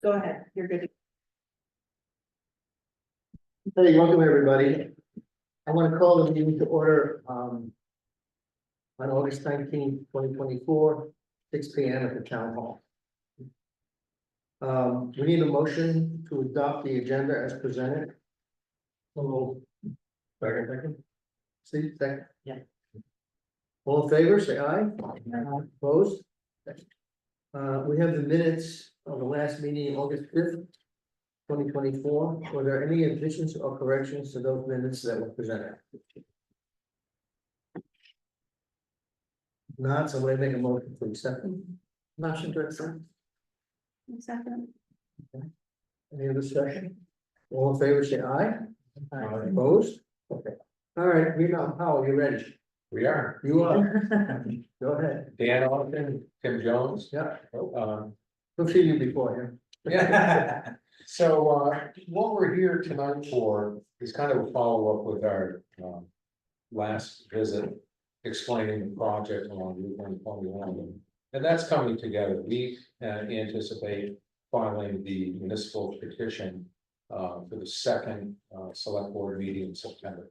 Go ahead, you're good. Hey, welcome everybody. I want to call the meeting to order on August 19th, 2024, 6 p.m. at the town hall. We need a motion to adopt the agenda as presented. Second. See, second. Yeah. All in favor, say aye. Opposed? We have the minutes of the last meeting, August 5th, 2024. Were there any additions or corrections to those minutes that were presented? Not, somebody make a motion to accept them. Motion to accept. Second. Any other discussion? All in favor, say aye. Opposed? Okay. All right, Reno, Powell, you ready? We are. You are. Go ahead. Dan Austin, Tim Jones. Yeah, Um, we'll see you before him. yeah. So, what we're here tonight for is kind of a follow-up with our, last visit. Explaining the project along Route 121, and that's coming together. We anticipate filing the municipal petition for the second select board meeting in September.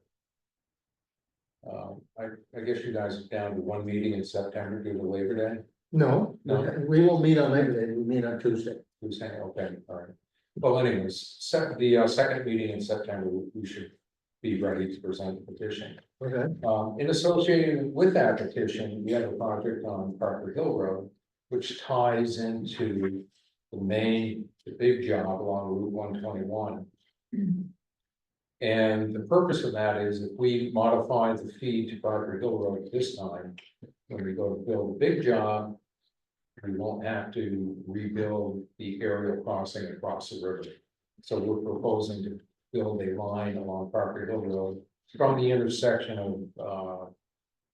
I guess you guys are down to one meeting in September due to Labor Day. No, No. we won't meet on Labor Day, we meet on Tuesday. Who's saying, okay, all right. Well, anyways, second meeting in September, we should be ready to present the petition. Okay. In associated with that petition, we have a project on Parker Hill Road, which ties into the big job along Route 121. And the purpose of that is if we modify the feed to Parker Hill Road this time, when we go to build a big job, we won't have to rebuild the aerial crossing across the river. So we're proposing to build a line along Parker Hill Road from the intersection of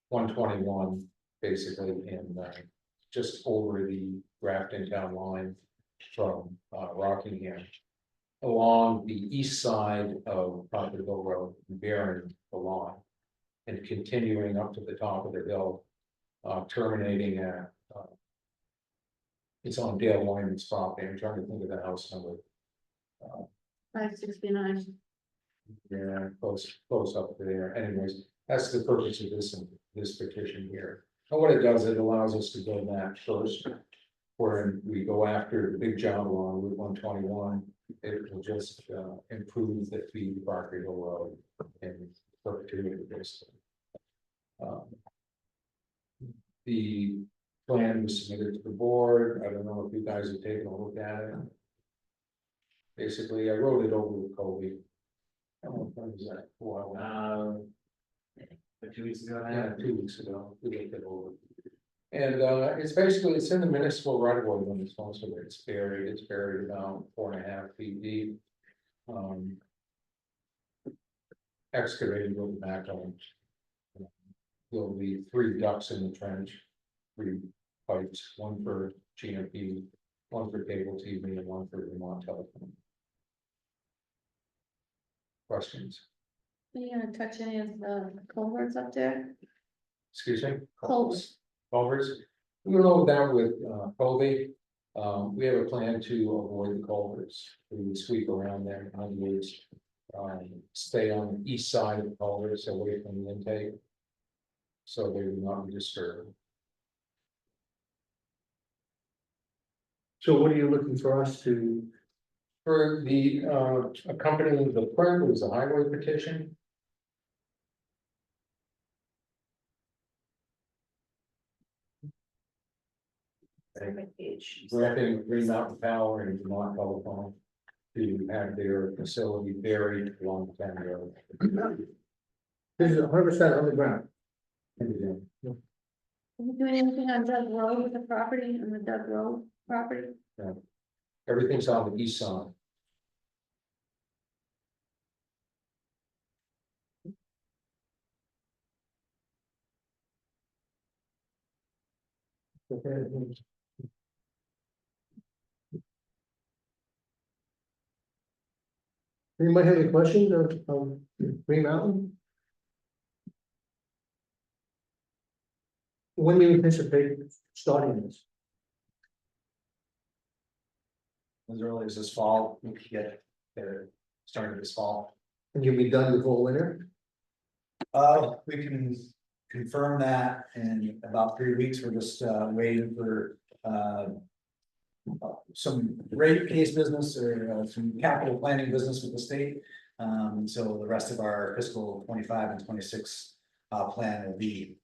121, basically, and just over the Grafton Town line from Rockingham, along the east side of Parker Hill Road, bearing the line, and continuing up to the top of the hill, terminating at it's on Dale Wyman's property. I'm trying to think of the house number. 569. Yeah, close up there. Anyways, that's the purpose of this petition here. And what it does, it allows us to build that first. Where we go after the big job along Route 121, it will just improve the feed to Parker Hill Road and perpetuity basically. The plan was submitted to the board. I don't know if you guys have taken a look at it. Basically, I wrote it over with Kobe. How long was that? Wow. 2 weeks ago. Yeah, 2 weeks ago, we looked it over. And it's in the municipal right of way limits, most of it, it's buried about 4.5 feet deep. Excavated with the backhoe. There'll be 3 ducts in the trench, 3 pipes, one for GMP, one for cable TV, and one for Vermont Telephone. Questions? Are you gonna touch any of the culverts up there? Excuse me? Culverts. Culverts. We went over that with Kobe. We have a plan to avoid the culverts. We would sweep around them, in other words, stay on the east side of the culverts, away from the intake. So they would not be disturbed. So what are you looking for us to? For the accompanying the print was a highway petition. Granting Green Mountain Power and Vermont Telephone to have their facility buried along the town road. This is 100% underground. Are you doing anything on Doug Road with the property, on the Doug Road property? Everything's on the east side. Anybody have any questions of Green Mountain? When do you anticipate starting this? as early as this fall, we could get there started this fall. And you'll be done before winter? We can confirm that in about 3 weeks. We're just waiting for some rate case business or some capital planning business with the state. So the rest of our fiscal 25 and 26 plan will be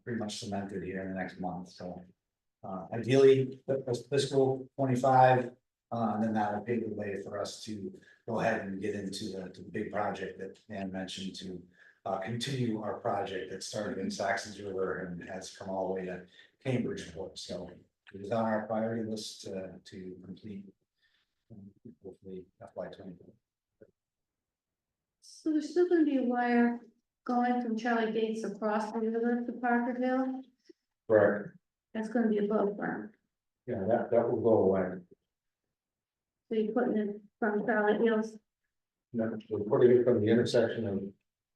pretty much cemented here in the next month, so. Ideally, the fiscal 25, and then that will pave the way for us to go ahead and get into the big project that Dan mentioned to continue our project that started in Saxon's River and has come all the way to Cambridgeport, so it is on our priority list to complete hopefully FY 24. So there's still gonna be a wire going from Charlie Gates across the river to Parker Hill, Correct, that's gonna be above ground. yeah, that will go away. So you're putting it from Charlie Hills We're putting it from the intersection of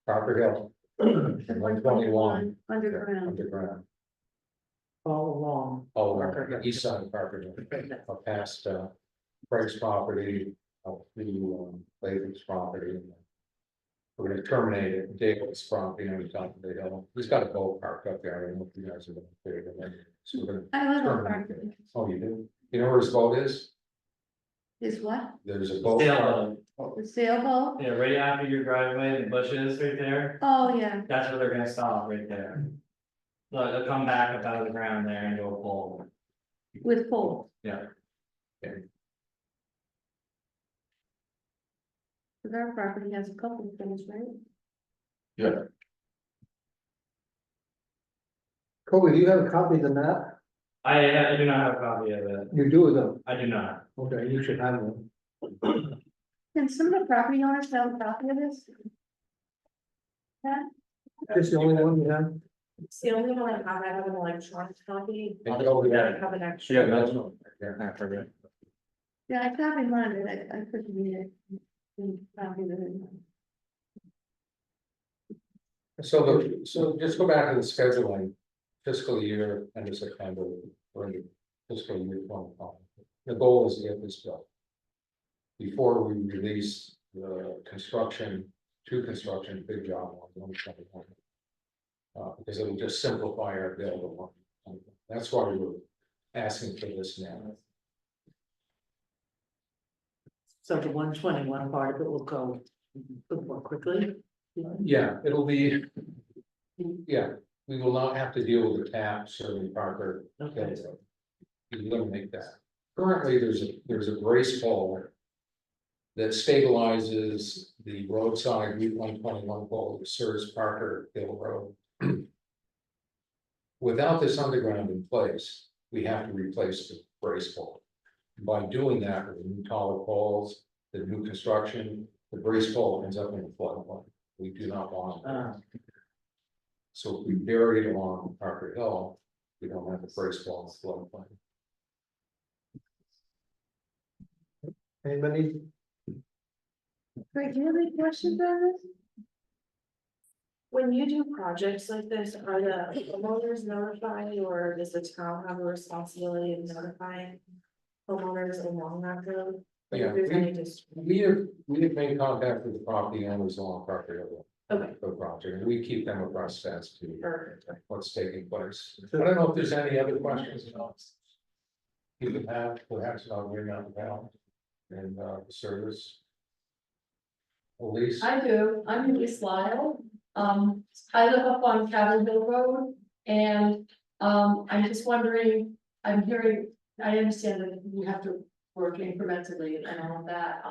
Parker Hill to and 121 underground. underground. all along. Oh, Parker Hill. east side of Parker Hill, up past Craig's property, up to Latham's property. We're gonna terminate it, David's property on the top of the hill. He's got a boat parked up there. I don't know if you guys are gonna figure it out. So we're gonna, I live on terminate Parker. it. Oh, you do? You know where his boat is? Is what? There's a boat. Sailboat. The sailboat? Yeah, right after your driveway, the bushes right there, Oh, yeah, that's where they're gonna stop right there. They'll come back up out of the ground there and go pull. with pole. Yeah. Cause our property has a couple of things, right? Yeah. Kobe, do you have a copy of the map? I do not have a copy of it, You do though. I do not. Okay, you should have one. Can some of the property owners have a copy of this? Yeah, This the only one you have? It's the only one I have an electronic copy. And go with I that. have an extra. Yeah. yeah, I copied mine, but I couldn't read it. Copy it. So just go back to the scheduling, fiscal year, end of September, or the fiscal year 25. The goal is to get this built before we release the construction, big job on 121. Because it'll just simplify our bill. That's why we're asking for this now. So the 121 part of it will go more quickly. Yeah, it'll be. Yeah, we will not have to deal with the tap serving Parker. Okay. Eliminate that. Currently, there's a brace pole that stabilizes the roadside Route 121 pole that serves Parker Hill Road. Without this underground in place, we have to replace the brace pole. By doing that with the new taller poles, the new construction, the brace pole ends up in the floodplain. We do not want it. So if we bury it along Parker Hill, we don't have the brace pole in the floodplain. Anybody? Greg, do you have any questions on this? When you do projects like this, are the homeowners notified or does the town have a responsibility of notifying homeowners along that road? Like, Yeah, if there's any just, we have made contact with the property owners along Parker Hill. Okay. The project, and we keep them abreast as to perfect. what's taking place. I don't know if there's any other questions. You can have, perhaps I'll bring out the bell and the service. Elise, I do, I'm Elise Lyle, I live up on Cabin Hill Road, and, I'm just wondering, I'm hearing, I understand that you have to work incrementally and all of that,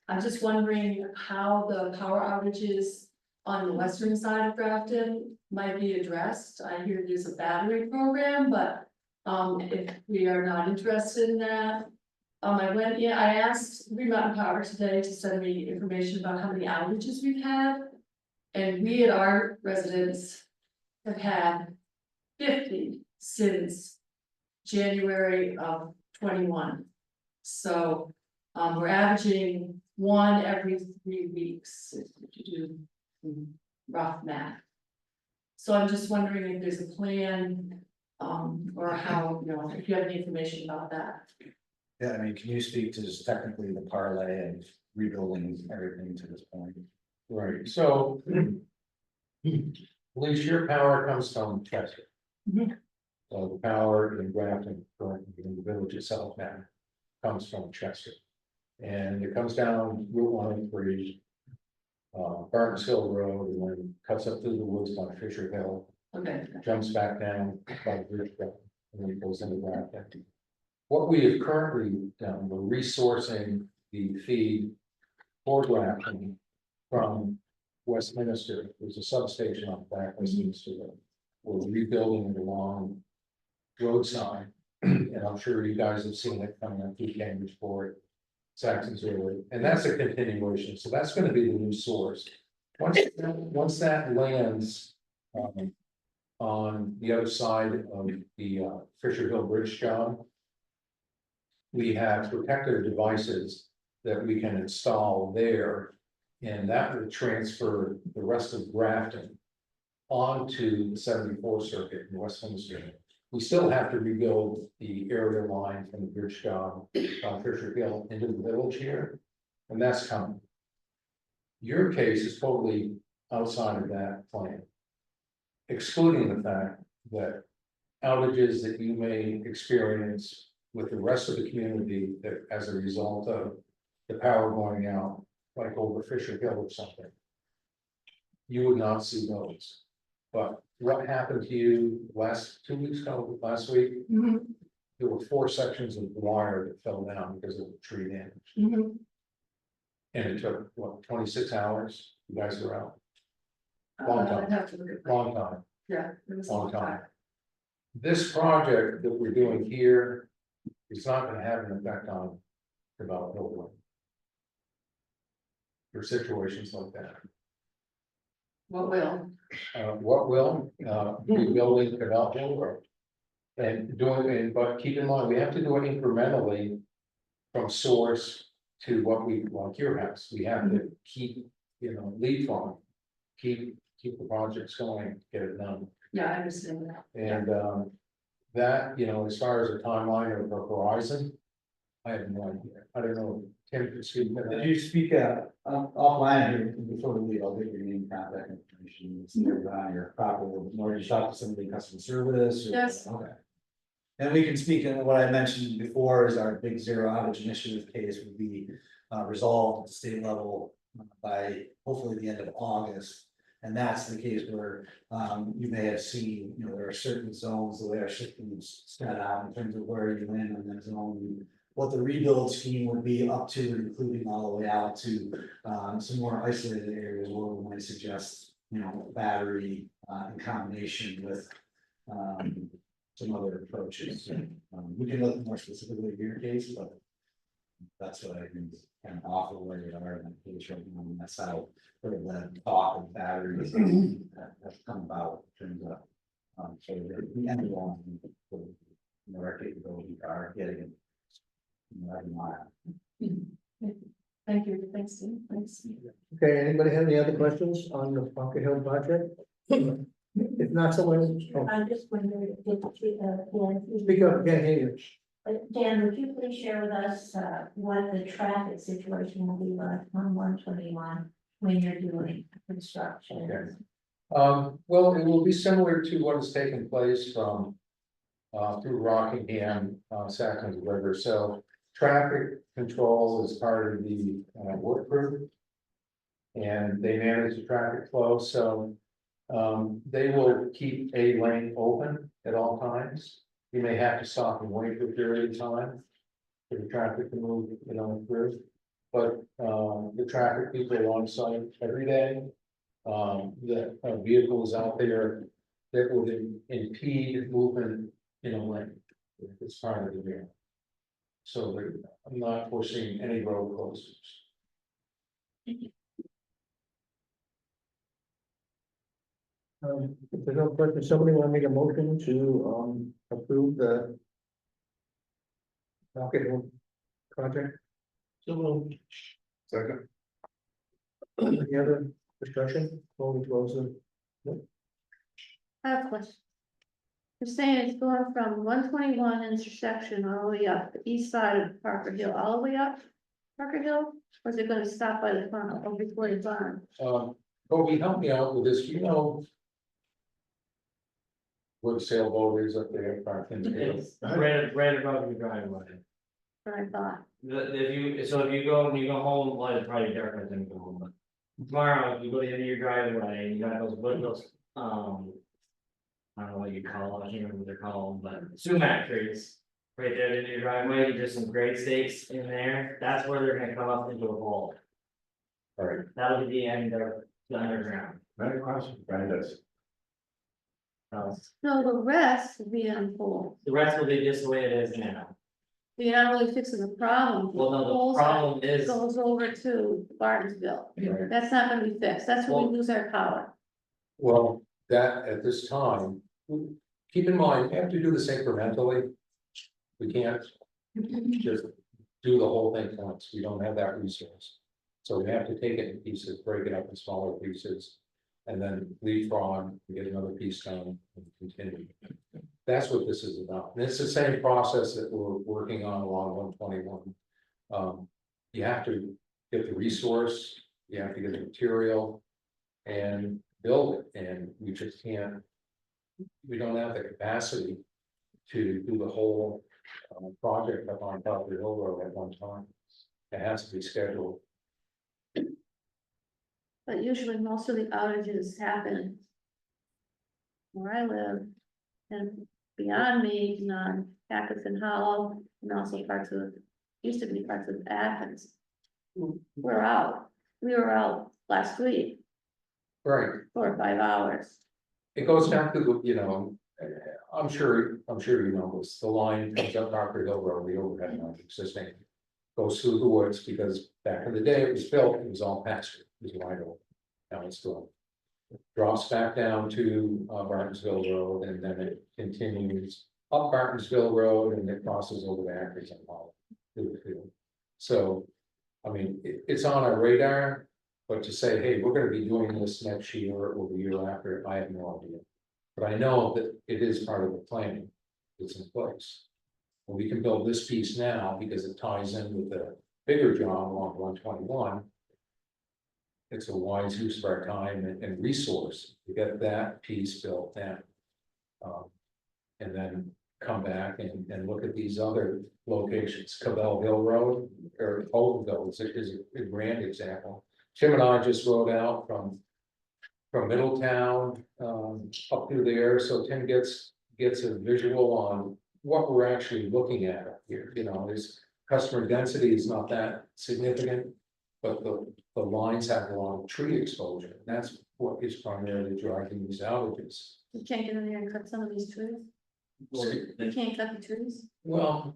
I'm just wondering how the power outages on the western side of Grafton might be addressed. I hear there's a battery program, but, if we are not interested in that, I asked Green Mountain Power today to send me information about how many outages we've had. And we at our residence have had 50 since January of 21. So, we're averaging one every 3 weeks, if you do rough math. So I'm just wondering if there's a plan, or how, if you have any information about that. Yeah, I mean, can you speak to just technically the parlay of rebuilding everything to this point? Right, so. At least your power comes from Chester. Mhm. So the power in Grafton, in the village itself now, comes from Chester. And it comes down Route 103. Burns Hill Road, and then cuts up through the woods by Fisher Hill, Okay, jumps back down by the bridge, and then it goes into Grafton. What we have currently done, we're resourcing the feed for Grafton from Westminster. There's a substation on back Westminster Road. We're rebuilding it along roadside, and I'm sure you guys have seen it coming up through Cambridgeport, Saxon's Road, and that's a continuation, so that's gonna be the new source. Once that lands, on the other side of the Fisher Hill Bridge job, we have protective devices that we can install there, and that will transfer the rest of Grafton onto the 74 circuit in Westminster. We still have to rebuild the area line from the bridge job on Fisher Hill into the village here, and that's coming. Your case is totally outside of that plan. Excluding the fact that outages that you may experience with the rest of the community that as a result of the power going out, like over Fisher Hill or something. You would not see those. But what happened to you last 2 weeks ago, last week? Mhm, There were 4 sections of wire that fell down because of the tree damage. mhm. And it took, what, 26 hours? You guys were out? Long time. I'd have to look at my- Long time. Yeah, it was a Long long time. time. This project that we're doing here is not gonna have an effect on development overlay. For situations like that. What will? What will, rebuilding development overlay. And doing it, but keep in mind, we have to do it incrementally from source to what we, like your house, we have to keep, lead farm. Keep the projects going, get it done. Yeah, I understand that. And that, as far as a timeline or the horizon, I have no idea. I don't know, Tim could speak to Did that. you speak offline here before we leave? I'll get your name, contact information, it's never on your property, a little bit more. Did you talk to somebody in customer service? or- Yes. Okay. And we can speak, and what I mentioned before is our big zero outage initiative case would be resolved at the state level by hopefully the end of August. And that's the case where you may have seen, there are certain zones, the way our system is set out in terms of where you land on that zone. What the rebuild scheme would be up to, including all the way out to some more isolated areas where we might suggest, battery in combination with some other approaches. We can look more specifically at your case, but that's what I can kind of offer where you are in that case right now. And that's how sort of the talk of batteries that have come about in terms of sort of the end one, our capability are getting it. Every mile. Thank you, thanks, Steve, thanks. Okay, anybody have any other questions on the Bunker Hill project? If not, someone, I just wondered if, Dan, speak up, can't hear you. Dan, would you please share with us, what the traffic situation will be like on 121 when you're doing construction? Okay. Well, it will be similar to what has taken place from through Rockingham, Saxon's River. So traffic control is part of the work group. And they manage the traffic flow, so they will keep a lane open at all times. You may have to stop and wait for a period of time for the traffic to move, through. But the traffic people are on site every day. The vehicles out there that would impede movement in a lane. It's part of the deal. So I'm not foreseeing any road closures. If there's no question, somebody want to make a motion to approve the Bunker Hill project? Second. Any other discussion before we close the? I have a question. You're saying it's going from 121 intersection all the way up the east side of Parker Hill, all the way up Parker Hill? Or is it gonna stop by the farm or before the barn? Kobe, help me out with this, you know. Where the sailboat is up there, parking. Right above your driveway. What I thought. If you go, when you go home, well, it's probably dark, I think, go home, but tomorrow, if you go to the end of your driveway, and you got those windows, I don't know what you call it, I can't remember what they're called, but sumac trees. Right there in your driveway, there's some great stakes in there, that's where they're gonna come up into a hole. Alright, That'll be the end of the underground. right across from Brenda's. No, the rest will be on hold. The rest will be just the way it is now. You're not really fixing the problem. Well, no, the Poles problem is, Goes over to Bartonsville. Right. That's not gonna be fixed. That's where we Well- lose our power. Well, that at this time, keep in mind, we have to do this incrementally. We can't just do the whole thing once, we don't have that resource. So we have to take it in pieces, break it up in smaller pieces. And then leapfrog, get another piece done and continue. That's what this is about, and it's the same process that we're working on along 121. You have to get the resource, you have to get the material. And build it, and we just can't. We don't have the capacity to do the whole project up on top of the Hill Road at one time. It has to be scheduled. But usually most of the outages happen where I live and beyond me, on Atkinson Hollow and also parts of, used to be parts of Athens. We're out. We were out last week, Right, 4 or 5 hours. it goes down to the, you know, I'm sure you know this, the line comes up Parker Hill Road, the overhead line existing. Goes through the woods, because back in the day it was built, it was all pasture, it was wide open. Now it's gone. Drops back down to Bartonsville Road, and then it continues up Bartonsville Road, and it crosses over to Atkinson Hollow to the field. So, I mean, it's on our radar, but to say, hey, we're gonna be doing this next year or the year after, I have no idea. But I know that it is part of the planning that's in place. And we can build this piece now because it ties in with the bigger job along 121. It's a wise use of our time and resource to get that piece built then. And then come back and look at these other locations, Cabell Hill Road or Holdenville is a grand example. Tim and I just rode out from Middletown, up through there, so Tim gets a visual on what we're actually looking at up here, you know, there's customer density is not that significant. But the lines have a lot of tree exposure, and that's what is primarily driving these outages. You can't get in there and cut some of these trees. You can't cut the trees. Well,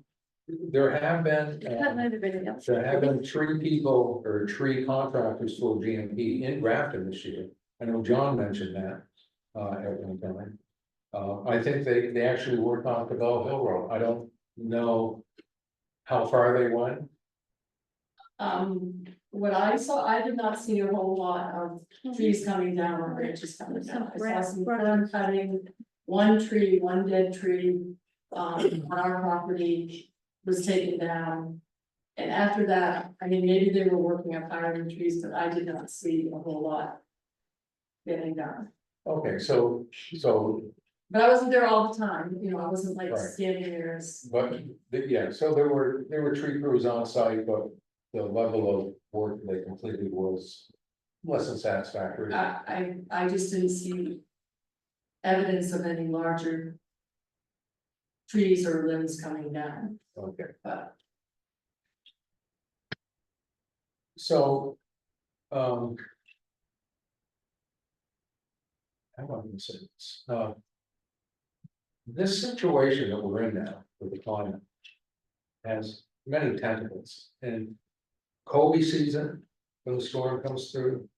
there have been. Cut everybody else. There have been tree people or tree contractors for GMP in Grafton this year. I know John mentioned that at one time. I think they actually worked on Cabell Hill Road. I don't know how far they went. What I saw, I did not see a whole lot of trees coming down or branches coming down. I saw some fern cutting, one tree, one dead tree, on our property was taken down. And after that, I mean, maybe they were working up higher in trees, but I did not see a whole lot getting done. Okay, so, But I wasn't there all the time, you know, I wasn't like Right. standing there as. but, yeah, so there were tree crews on site, but the level of work they completed was less than satisfactory. I just didn't see evidence of any larger trees or limbs coming down, Okay, but so, how am I gonna say this? This situation that we're in now with the climate has many tentacles, and Kobe season, when the storm comes through.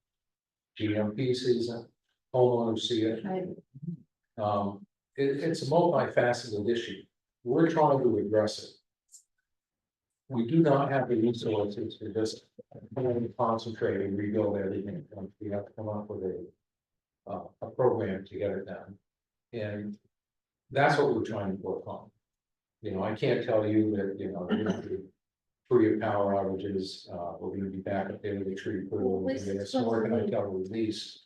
GMP season, homeowners see it. It's a multifaceted issue. We're trying to address it. We do not have the resources to just concentrate and rebuild everything. We have to come up with a program to get it done. And That's what we're trying to work on. You know, I can't tell you that, you know, we're gonna be free of power outages, we're gonna be back up there with the tree crew, Well, at least it's nor can I supposed to tell release.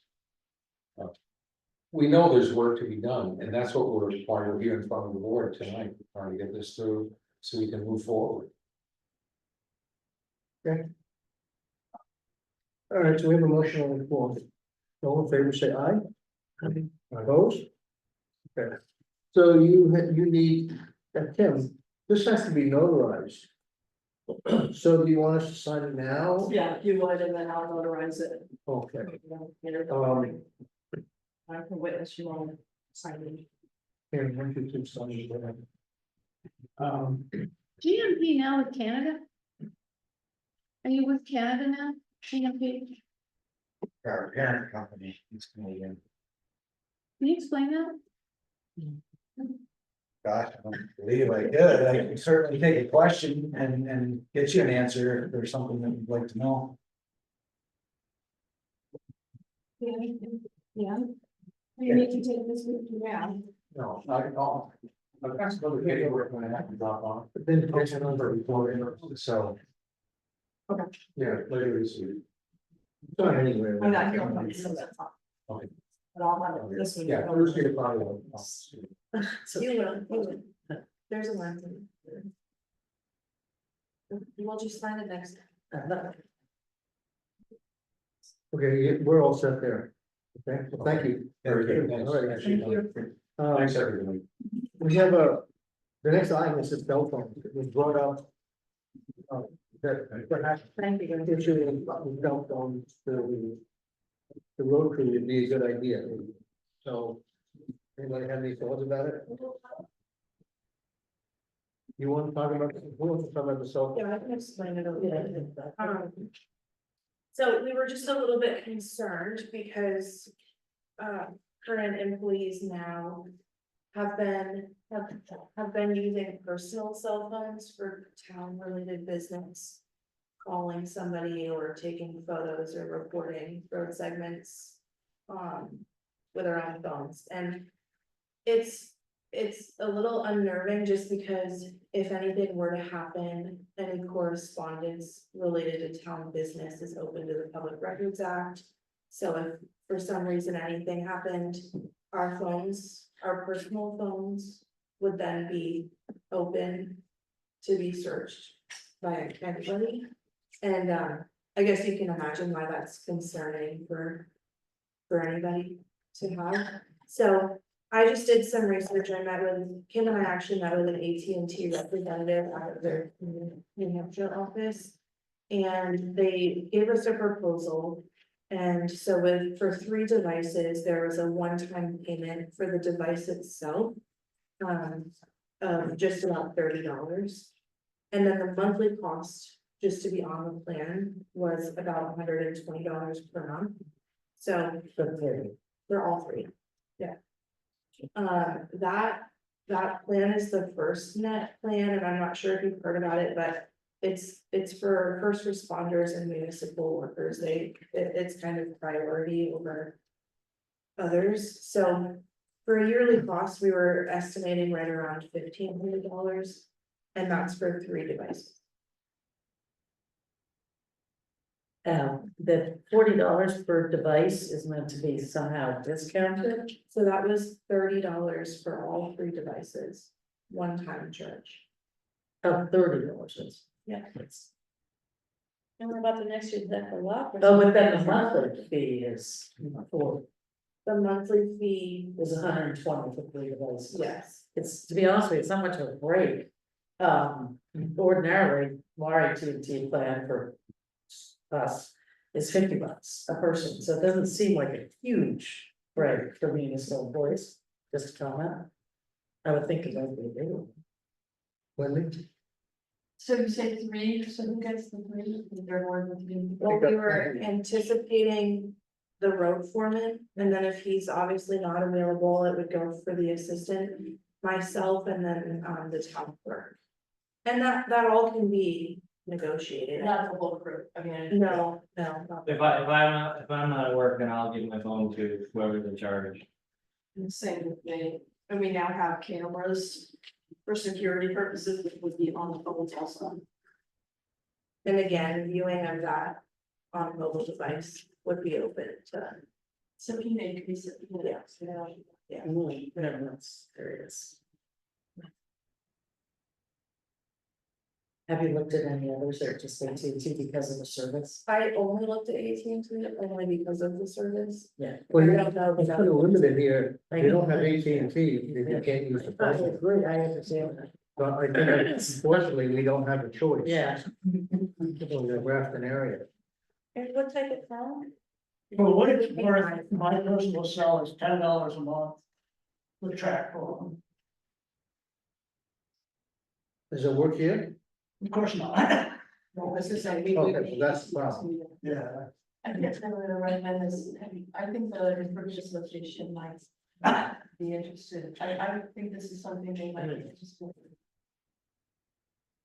We know there's work to be done, and that's what why we're here in front of the board tonight, trying to get this through, so we can move forward. All right, so we have a motion on the floor. All in favor, say aye. Opposed? Okay. So you need, Tim, this has to be notarized. So do you want us to sign it now? Yeah, if you would, and then I'll notarize it. Okay. I can witness you on signing. Here, 1, 2, 3, sign it, whatever. GMP now with Canada? Are you with Canada now, GMP? Our parent company is Canadian. Can you explain that? Gosh, I don't believe I could. I can certainly take a question and get you an answer if there's something that you'd like to know. Yeah. You need to take this with you now. No, not at all. I've got some other paperwork when I have to drop off, But then there's another report. so. Okay. Yeah, later this week. Not anywhere. I'm not here, so that's all. Okay. But I'll have it this week. Yeah, Thursday, probably. You will. There's a line. We'll just find it next time. Okay, we're all set there. Okay, well, thank you. Very good, thanks. All right. Thank you. Thanks, everybody. We have the next item is the cell phone. It was brought up. That perhaps Thank you. issuing cell phones to the road crew would be a good idea. So, anybody have any thoughts about it? You want to talk about, who wants to talk about the cell phone? Yeah, I can explain it a little bit. So we were just a little bit concerned because current employees now have been using personal cell phones for town related business. Calling somebody or taking photos or reporting road segments with our own phones, and it's a little unnerving just because if anything were to happen, any correspondence related to town business is open to the Public Records Act. So if for some reason anything happened, our phones, our personal phones would then be open to be searched by anybody. And I guess you can imagine why that's concerning for anybody to have. So I just did some research. I met with, Kim and I actually met with an AT&T representative out of their New Hampshire office. And they gave us a proposal. And so for 3 devices, there was a one-time payment for the device itself. Of just about $30. And then the monthly cost, just to be on the plan, was about $120 per month. So they're all 3, yeah. That plan is the first net plan, and I'm not sure if you've heard about it, but it's for first responders and municipal workers. It's kind of priority over others. So for a yearly cost, we were estimating right around $1,500, and that's for 3 devices. The $40 per device is meant to be somehow discounted. So that was $30 for all 3 devices, one-time charge. Of $30. Yeah. And what about the next year, that a lot? Oh, but then the monthly fee is for, The monthly fee, is 120 for 3 devices. yes, It's, to be honest with you, it's not much of a break. Ordinarily, our AT&T plan for us is $50 a person, so it doesn't seem like a huge break for municipal employees, just a comment. I would think it might be a big one. Wendy? So you say 3, so who gets the 3? Is there more than 3? well, we were anticipating the road foreman, and then if he's obviously not available, it would go for the assistant, myself, and then the town clerk. And that all can be negotiated. Not the whole crew, I mean. No, not If I'm not at work, then I'll give my phone to whoever's in charge. Same with me. And we now have cameras for security purposes, which would be on the phones also. And again, viewing of that on a mobile device would be open to. So can they increase it? Yeah. Whatever, that's, there it is. Have you looked at any others or just AT&T because of the service? I only looked at AT&T only because of the service. Yeah. Well, I you- don't know it's about- kind of limited here, I you don't know. have AT&T, you can't use the I phone. agree, I understand that. But I think unfortunately, we don't have a choice. Yeah. In the Grafton area. And what type of phone? For what it's worth, my personal cell is $10 a month. The track phone, Does it work here? of course not. Well, this is like. Okay, well, that's the problem. Yeah. I think I'm gonna recommend this, I think the British Association might be interested, I think this is something they might be interested in.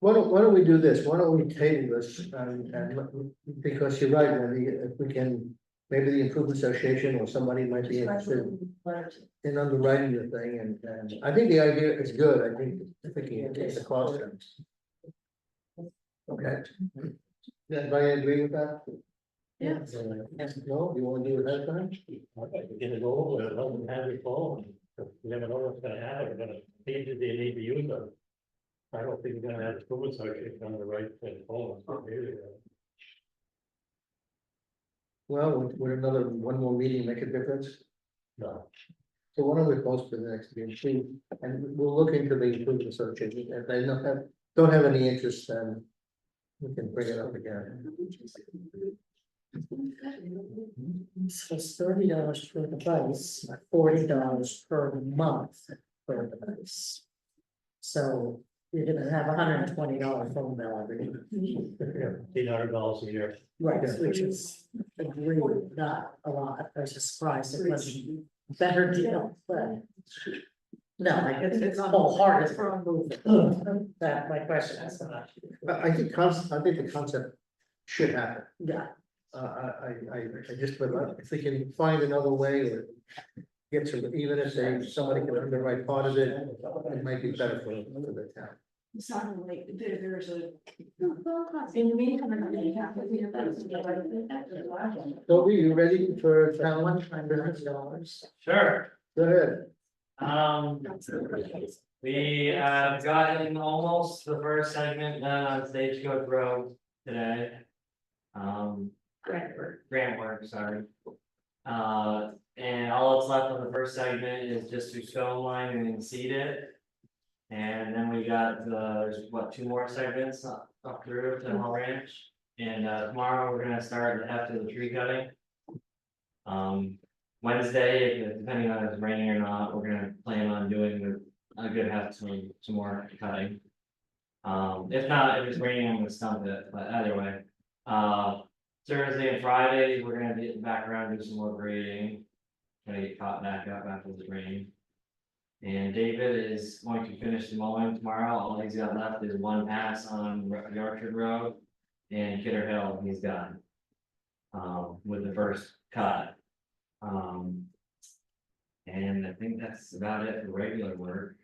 Why don't we do this, why don't we table this, because you're right, Wendy, if we can, maybe the Improvement Association or somebody might be interested in underwriting the thing, and I think the idea is good, I think it's a cost. Okay. Does anybody agree with that? Yeah. No, you wanna do it ahead of time? Get it over, let them have your phone, you never know what's gonna happen, you're gonna, they need to use them. I don't think you're gonna have the food association on the right phone. Well, would another, one more meeting make a difference? No. So why don't we post for the next meeting, see, and we'll look into the Improvement Association, if they don't have any interest, then we can bring it up again. So it's $30 per device, $40 per month per device. So you're gonna have $120 phone bill every month. $800 a year. Right, which is really not a lot, I was just surprised it wasn't a better deal, but. No, like it's wholehearted for improvement. That my question is. I think the concept should happen. Yeah, I just, but if we can find another way or get some, even if somebody can underwrite part of it, it might be better for the town. It sounded like there's a. In the meantime, I'm gonna have to. Toby, you ready for town lunch? Sure. Go ahead. We have gotten almost the first segment done on Stagecoach Road today. Grant work, sorry. And all that's left on the first segment is just to stone line and seed it. And then we got there's what, 2 more segments up through to Hall Ranch. And tomorrow we're gonna start the heft of the tree cutting. Wednesday, depending on if it's raining or not, we're gonna plan on doing a good heft, some more cutting. If not, if it's raining, I'm gonna stump it, but either way. Thursday and Friday, we're gonna get back around, do some more grading. Gonna get caught back up after the rain. And David is going to finish the mowing tomorrow, all he's got left is 1 pass on the Orchard Road. And Kidder Hill, he's done. With the first cut. And I think that's about it for regular work.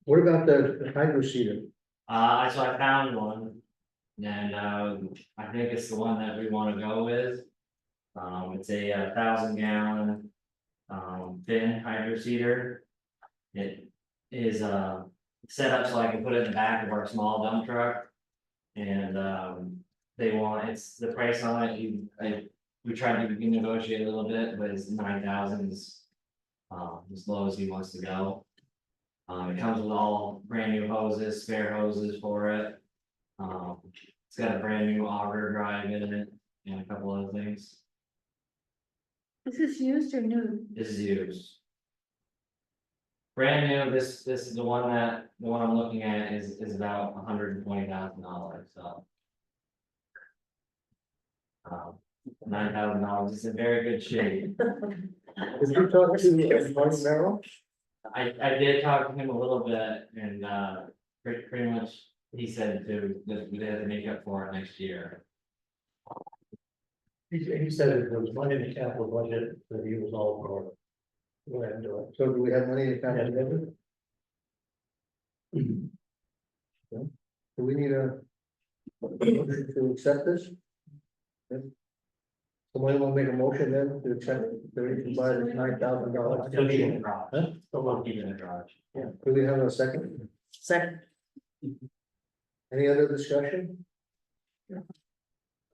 What about the hydro seeder? So I found one. And I think it's the one that we wanna go with. It's a 1,000-gallon thin hydro seeder. It is set up so I can put it in the back of our small dump truck. And it's the price on it, we tried to negotiate a little bit, but it's 9,000 is as low as he wants to go. It comes with all brand new hoses, spare hoses for it. It's got a brand new auger drive in it and a couple other things. This is used or new? This is used. Brand new, this is the one I'm looking at is about $120,000, so. $9,000, it's in very good shape. Did you talk to Marty Merrill? I did talk to him a little bit and pretty much he said that we had to make up for it next year. He said it was money in the capital budget that he was all for. Go ahead and do it. So do we have money to kind of together? Do we need a motion to accept this? Somebody want to make a motion then to accept the $9,000? Still keeping the garage. Huh? Still keeping the garage. Yeah, do we have a second? Second, Any other discussion?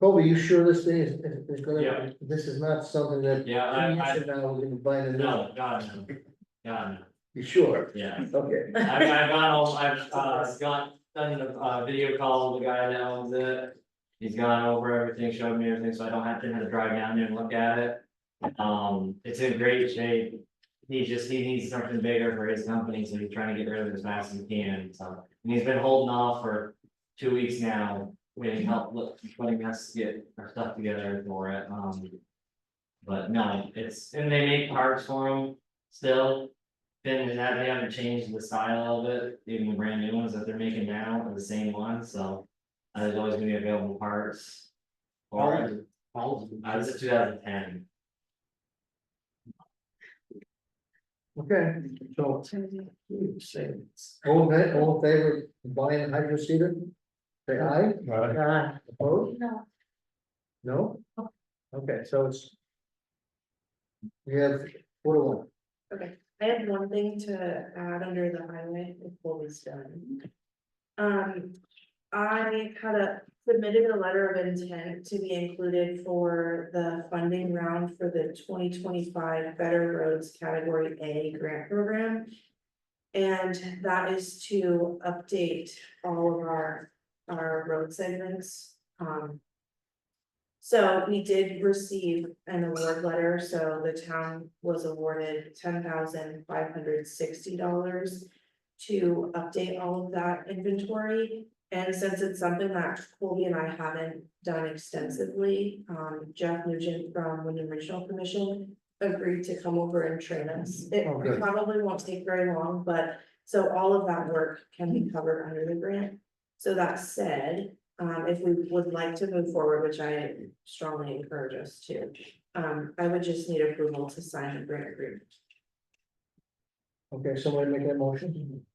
Colby, you sure this thing is gonna, Yeah. this is not something that? Yeah, 2 years from now, we're gonna buy a new? No, God, no. God, no. You sure? Yeah. Okay. I've gone home, done a video call with the guy that owns it. He's gone over everything, showed me everything, so I don't have to drive down there and look at it. It's in great shape. He needs something bigger for his company, so he's trying to get rid of it as fast as he can, so. And he's been holding off for 2 weeks now, waiting help, letting us get our stuff together for it, But no, and they make parts for him still. They haven't changed the style of it, even the brand new ones that they're making now are the same ones, so. There's always gonna be available parts. For it. This is 2010. Okay, so. All in favor of buying a hydro seeder? Say aye. Opposed? No. No? Okay, so it's. We have 4 to 1. Okay, I have one thing to add under the highway before we start. I submitted a letter of intent to be included for the funding round for the 2025 Better Roads Category A grant program. And that is to update all of our road segments. So we did receive an award letter, so the town was awarded $10,560 to update all of that inventory. And since it's something that Colby and I haven't done extensively, Jeff Nugent from Wyndham Regional Commission agreed to come over and train us. It Oh, good. probably won't take very long, but so all of that work can be covered under the grant. So that said, if we would like to move forward, which I strongly encourage us to, I would just need approval to sign the grant agreement. Okay, somebody make that motion?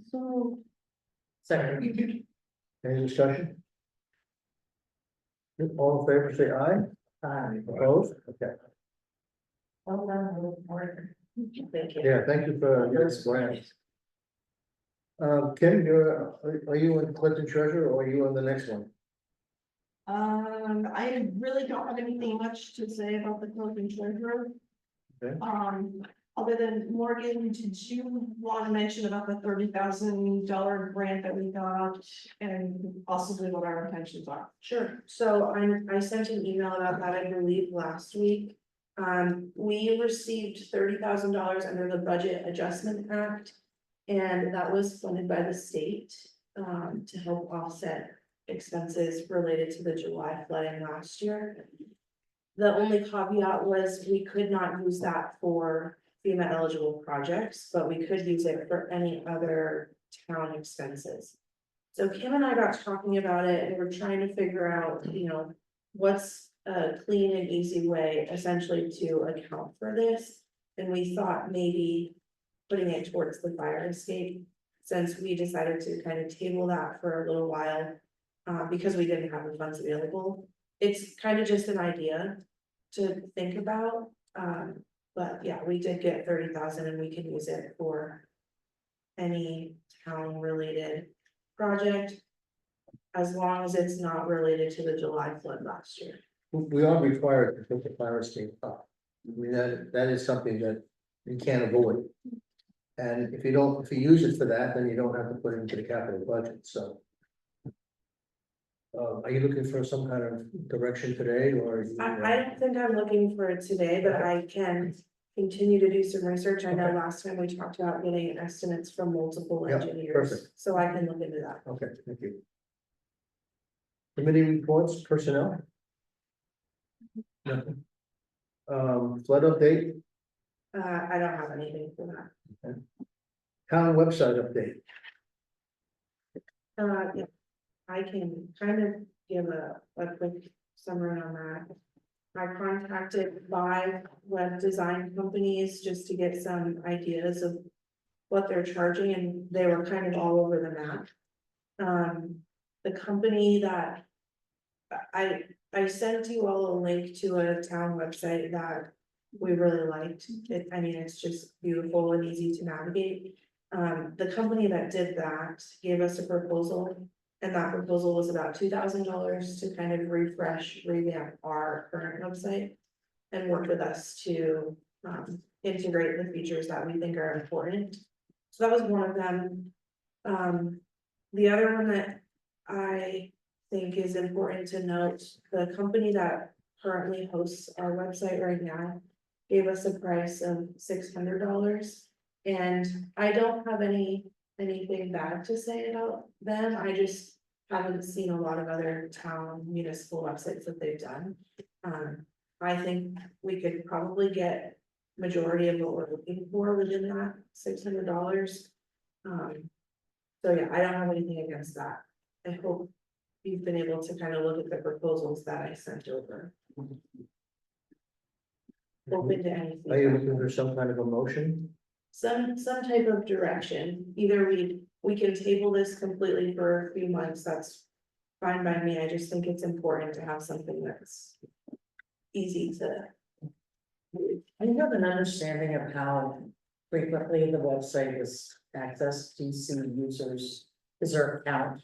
So, second, Any discussion? All in favor, say aye. Opposed? Okay, Well done, little partner. Thank you. yeah, thank you for this grant. Ken, are you in Clinton Treasure or are you on the next one? I really don't have anything much to say about the closing treasurer. Okay. Other than Morgan, did you want to mention about the $30,000 grant that we got and possibly what our intentions are? Sure, so I sent an email about that, I believe, last week. We received $30,000 under the Budget Adjustment Act. And that was funded by the state, to help offset expenses related to the July flooding last year. The only caveat was we could not use that for FEMA eligible projects, but we could use it for any other town expenses. So Kim and I got talking about it and we're trying to figure out, what's a clean and easy way essentially to account for this. And we thought maybe putting it towards the fire escape, since we decided to kind of table that for a little while, because we didn't have the funds available. It's kind of just an idea to think about, but yeah, we did get 30,000 and we can use it for any town related project, as long as it's not related to the July flood last year. We are required to put the fire escape up. I mean, that is something that you can't avoid. And if you use it for that, then you don't have to put it into the capital budget, so. Are you looking for some kind of direction today, or? I don't think I'm looking for it today, but I can continue to do some research. I know Okay. last time we talked about getting estimates from multiple Yeah, engineers, perfect. so I can look into that. Okay, thank you. Committee reports, personnel? Nothing. Flood update, I don't have anything for that. town website update. Yeah, I can kind of give a quick summary on that. I contacted 5 web design companies just to get some ideas of what they're charging, and they were kind of all over the map. The company that I sent you all a link to a town website that we really liked. I mean, it's just beautiful and easy to navigate. The company that did that gave us a proposal, and that proposal was about $2,000 to kind of revamp our current website. And work with us to integrate the features that we think are important. So that was one of them. The other one that I think is important to note, the company that currently hosts our website right now gave us a price of $600. And I don't have anything bad to say about them. I just haven't seen a lot of other town municipal websites that they've done. I think we could probably get majority of what we're looking for within that $600. So yeah, I don't have anything against that. I hope you've been able to kind of look at the proposals that I sent over. Open to anything. Are you looking for some kind of a motion? Some type of direction, either we can table this completely for a few months, that's fine by me, I just think it's important to have something that's easy to. I have an understanding of how frequently the website is accessed. Do you see users? Is there a count?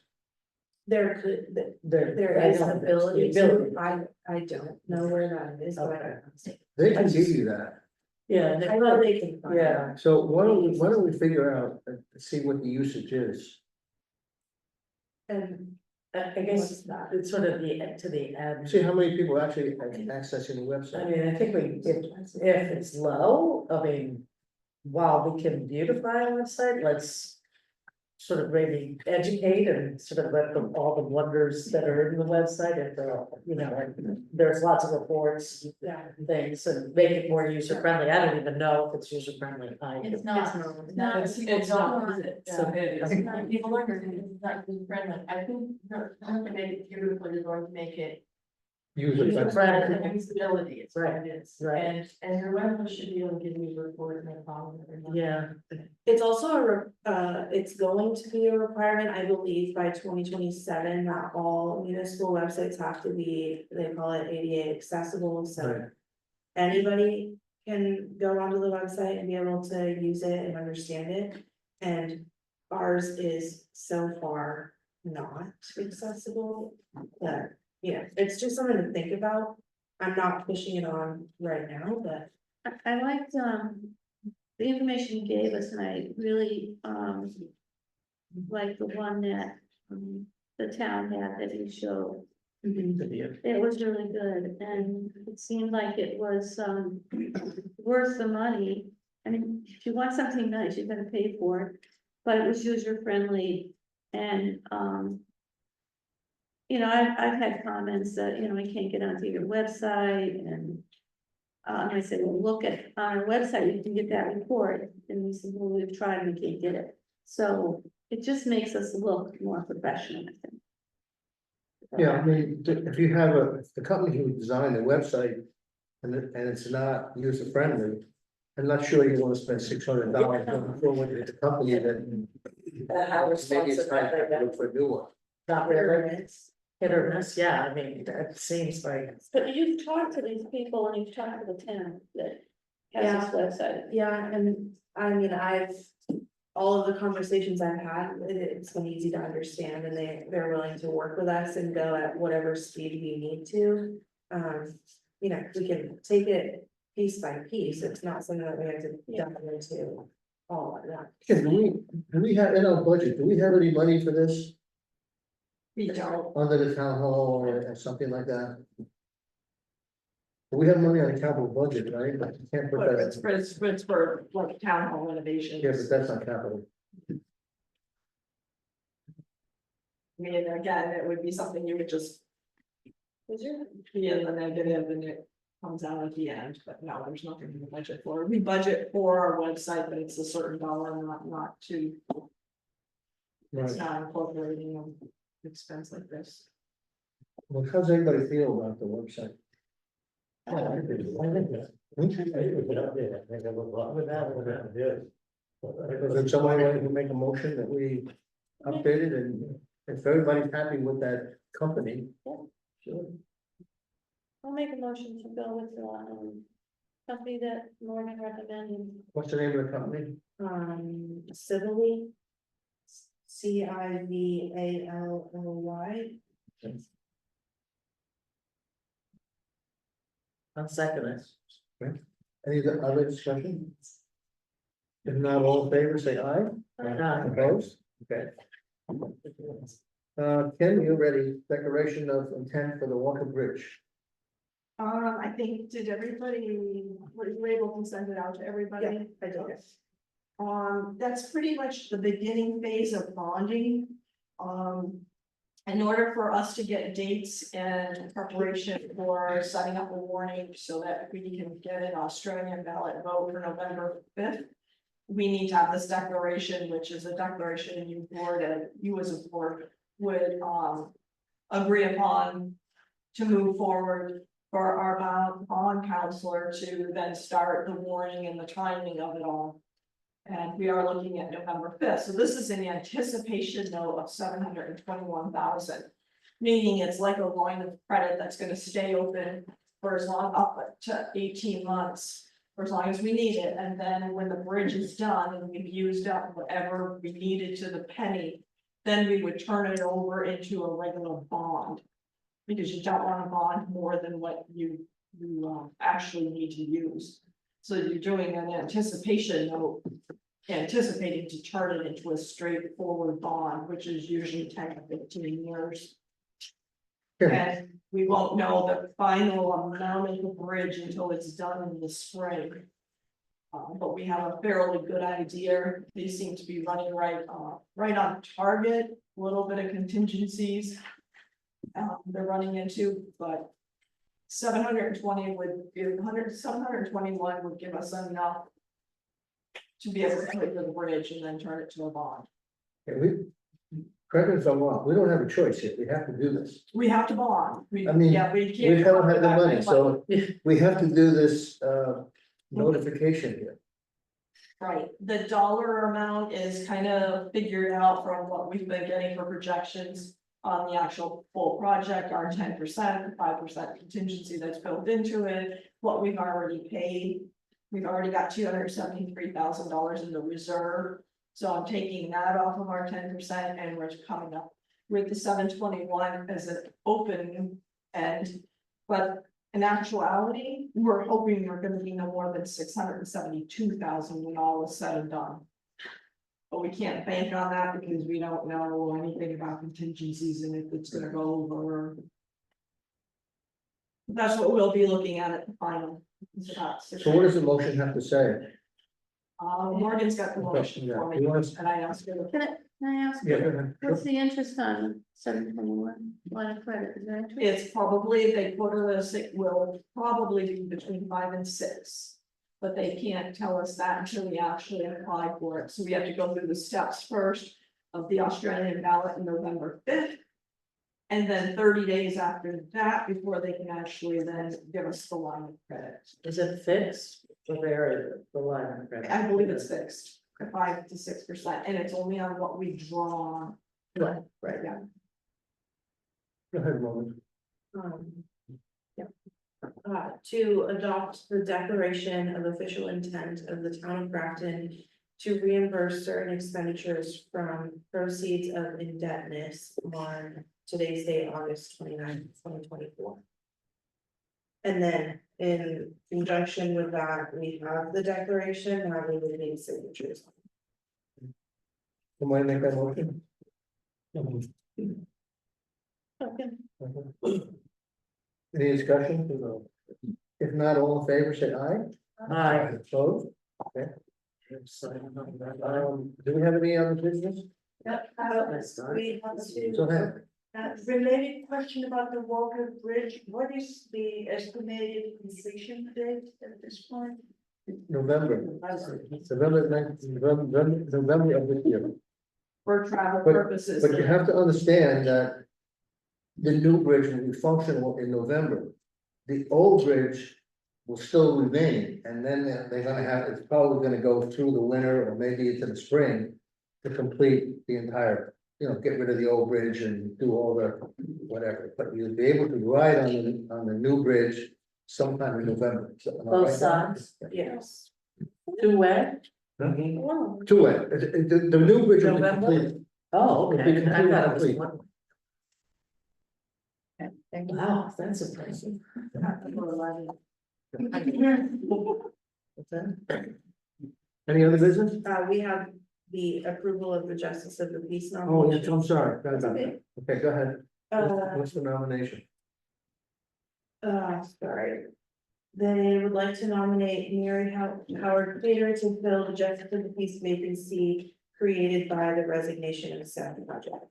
There could, there I is don't an know. ability The ability. I don't know where that is, but Okay. They can give you that. Yeah. I know they can find Yeah. it. So why don't we figure out, see what the usage is? And I guess what's that? it's sort of to the end. See how many people actually are accessing the I website? mean, I think if it's low, I mean, while we can beautify a website, let's sort of maybe educate and sort of let them, all the wonders that are in the website, if they're, you know, and there's lots of reports, and things, and make it more user friendly. I don't even know if it's user friendly. It's not. It's not. It's not, is it? So- People are gonna, it's not user friendly. I think they're going to make it beautiful, they're going to make it. User User friendly. friendly. And usability, it's what it is. Right. And your website should be able to give you a report, no problem. every month. Yeah, it's also it's going to be a requirement, I believe, by 2027, that all municipal websites have to be, they call it ADA accessible, so. Right. Anybody can go onto the website and be able to use it and understand it, and ours is so far not accessible that, yeah, it's just something to think about. I'm not pushing it on right now, but I liked, the information you gave us, and I really, like the one that, the town had that you showed. It was really good, and it seemed like it was, worth the money. I mean, if you want something nice, you're gonna pay for it, but it was user friendly, and, you know, I've had comments that, you know, I can't get onto your website, and I said, well, look at our website, you can get that report, and he said, well, we've tried, and we can't get it. So it just makes us look more professional, I think. Yeah, I mean, if you have if the company who designed the website and it's not user friendly, I'm not sure you want to spend $600 for the company that. how Maybe it's time to responsive, look for a new one. not really, hit or miss, yeah, I mean, it seems like. But you've talked to these people, and you've talked to the town that has this website. yeah, and I mean, all of the conversations I've had, it's been easy to understand, and they're willing to work with us and go at whatever speed we need to. You know, we can take it piece by piece, it's not something that we have to jump into all at once. Yeah, do we have in our budget, do we have any money for this We don't. under the town hall or something like that? We have money on the capital budget, right? But you can't put But that, it's for like town hall renovations. yeah, but that's not capital. I mean, again, it would be something you would just. Be in the negative and it comes out at the end, but no, there's nothing in the budget for, we budget for our website, but it's a certain dollar, not to. It's Right. not incorporating an expense like this. Well, how does everybody feel about the website? Yeah, I think that. I think we could update it, make it look a lot better than it is. Is there somebody want to make a motion that we updated and if everybody's happy with that company? Sure. I'll make a motion to go with the, company that Morgan recommended. What's the name of the company? Civilly. CIVALLY. I'll second it. Any other discussion? If not, all in favor, say aye. Aye. Opposed? Okay. Ken, you ready? Declaration of intent for the Walker Bridge. I think, did everybody, were you able to send it out to everybody? Yeah, I did. That's pretty much the beginning phase of bonding. In order for us to get dates and preparation for setting up a warning so that we can get an Australian ballot vote for November 5th. We need to have this declaration, which is a declaration you board and you as a board would agree upon to move forward for our bond counselor to then start the warning and the timing of it all. And we are looking at November 5th, so this is an anticipation note of $721,000. Meaning it's like a line of credit that's gonna stay open for as long, up to 18 months. For as long as we need it, and then when the bridge is done and we've used up whatever we needed to the penny. Then we would turn it over into a regular bond. Because you don't want to bond more than what you actually need to use. So you're doing an anticipation note, anticipating to turn it into a straightforward bond, which is usually 10 to 15 years. And we won't know the final amount of the bridge until it's done in the spring. But we have a fairly good idea. These seem to be running right on target, a little bit of contingencies. They're running into, but 720 would give 721 would give us enough to be able to pay for the bridge and then turn it to a bond. Correct me if I'm wrong, we don't have a choice here, we have to do this. We have to bond. I mean, we can't. We don't have the come back money, with so we have to do this notification here. Right, the dollar amount is kind of figured out from what we've been getting for projections on the actual full project, our 10%, 5% contingency that's built into it, what we've already paid. We've already got $273,000 in the reserve, so I'm taking that off of our 10% and we're coming up with the 721 as an open end. But in actuality, we're hoping we're gonna be no more than 672,000 when all is said and done. But we can't bank on that because we don't know anything about contingencies and if it's gonna go over. That's what we'll be looking at the final. It's about So what does the motion have to say? Morgan's got the motion for me, You want us- and I asked her. Can I ask, Yeah, go ahead. what's the interest on 721 line of credit, is that? It's probably, if they put it will probably be between 5 and 6. But they can't tell us that until we actually apply for it, so we have to go through the steps first of the Australian ballot in November 5th. And then 30 days after that, before they can actually then give us the line of credit. Is it fixed? So there, the line of credit. I believe it's fixed, 5 to 6%, and it's only on what we draw. Right. Yeah. Go ahead, Morgan. To adopt the declaration of official intent of the town of Grafton to reimburse certain expenditures from proceeds of indebtedness on today's date, August 29th, 2024. And then in conjunction with that, we have the declaration, now we would need signatures. Somebody make that motion? Any discussion? If not, all in favor, say aye. Aye. Opposed? Okay. Do we have any other business? We have Go ahead. related question about the Walker Bridge, what is the estimated completion date at this point? November 9th, November of this year. For travel But- purposes. But you have to understand that the new bridge will be functional in November. the old bridge will still remain, and then they're gonna have, it's probably gonna go through the winter or maybe into the spring. To complete the entire, get rid of the old bridge and do all the whatever, but you'll be able to ride on the new bridge sometime in November. So, am I Both right, Don? sides, Yes. two-way? Two-way, the new bridge will be November? completed. Oh, It'll be okay, I thought it was complete. one. Wow, that's impressive. What's that? Any other business? We have the approval of the Justice of the Peace Oh, nomination. yes, I'm sorry. Forgot about okay. that. Okay, go ahead. Uh, What's the nomination? Sorry. They would like to nominate Mary Howard Cater to fill the Justice of the Peace vacancy created by the resignation of Seth Project.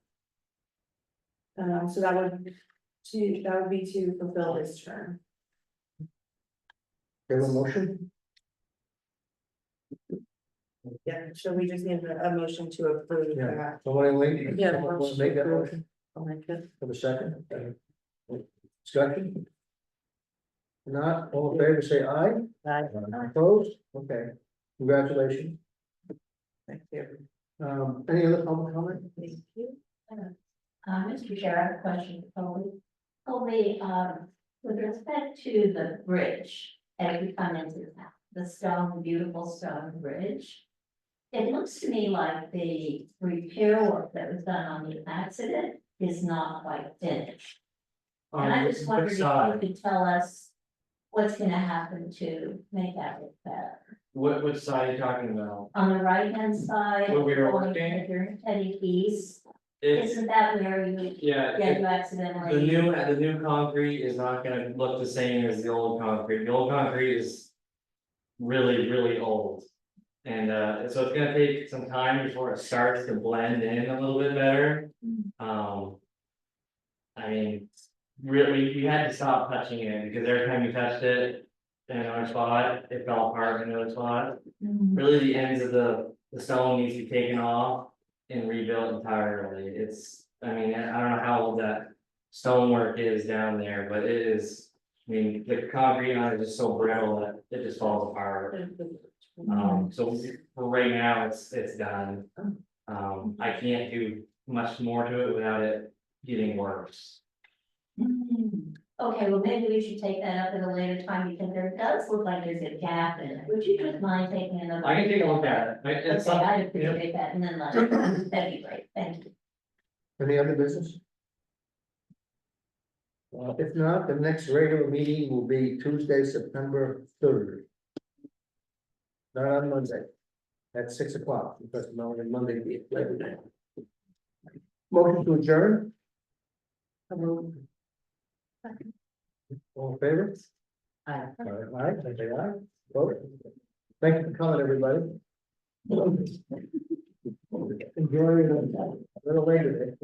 So that would be to fulfill his term. Have a motion? Yeah, so we just need a motion to approve Yeah. that. Somebody wait. Yeah, Someone motion make that approved. motion I'll make it. for the second. Discussion? Not, all in favor, say aye. Aye. Opposed? Okay, congratulations. Thank you. Any other public comment? Thank you. Mr. Chair, I have a question for Colby. Colby, with respect to the bridge, as we come into the stone, beautiful stone bridge. It looks to me like the repair work that was done on the accident is not quite finished. And I just wondered if you could tell us what's gonna happen to make that look better. Which side are you talking about? On the right-hand side. Where we were going working? to Teddy East, It's, isn't that where you, yeah, yeah, you accidentally? the new concrete is not gonna look the same as the old concrete. The old concrete is really, really old. And so it's gonna take some time before it starts to blend in a little bit better. I mean, really, we had to stop touching it because every time you touched it in another spot, it fell apart in another spot. Really, the ends of the stone needs to be taken off and rebuilt entirely. It's, I mean, I don't know how old that stonework is down there, but it is. I mean, the concrete on it is just so brittle that it just falls apart. So for right now, it's done. I can't do much more to it without it getting worse. Okay, well, maybe we should take that up at a later time, because there does look like there's a gap in it. Would you just mind taking another? I can take a look at it. It's Okay, I'd something, appreciate that, and then that'd be great, thank you. Any other business? If not, the next regular meeting will be Tuesday, September 3rd. Not on Monday, at 6 o'clock, because normally Monday be Labor Day. Motion to adjourn? All in favor? Aye. Aye, say aye. Vote. Thank you for coming, everybody. Enjoy the little Labor Day.